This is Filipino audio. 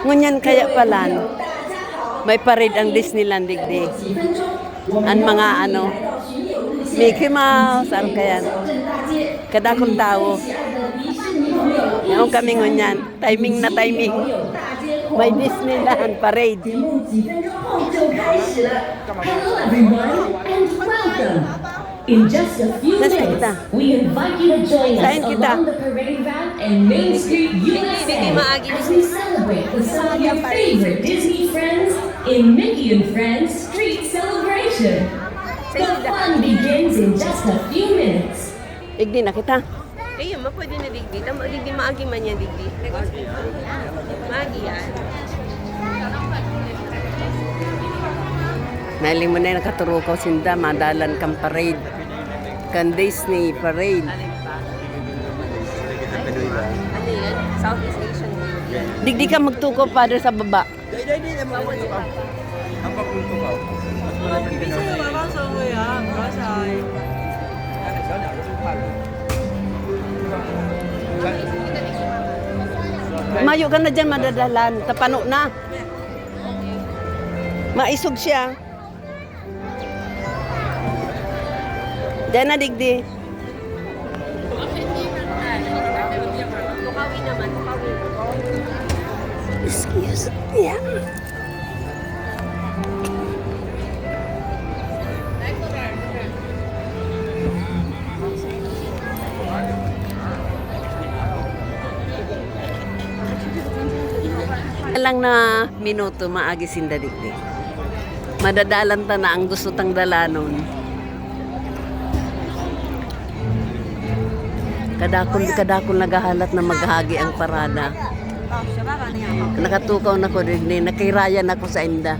Ngunyan kaya pala, may parade ang Disneyland digdi. Ang mga ano, Mickey Mouse, ano kaya, kadakong tao. Ngayon kami ngunyan, timing na timing. May Disneyland parade. Hello everyone and welcome. In just a few minutes, we invite you to join us along the parade route and Main Street, USA as we celebrate with some of your favorite Disney friends in Mickey and Friends Street Celebration. The fun begins in just a few minutes. Igdi na kita. Ayun, pwede na digdi. Digdi maagi man yan, digdi. Maagi yan. Nali mo na yung nakaturo ko sinda, madalan kang parade. Kan Disney parade. Ano yan? Southeast Asian game. Digdi ka magtuko pa sa baba. Mayo ka na dyan, madadalan. Tapano na. Maisog siya. Diyan na digdi. Tukawi naman, tukawi. Excuse me. Lang na minuto maagi sinda digdi. Madadalan ta na ang gusto tang dalanon. Kadakon nagahalat na maghagi ang parada. Nakatukaw na ko digdi, nakirayan ako sa inda.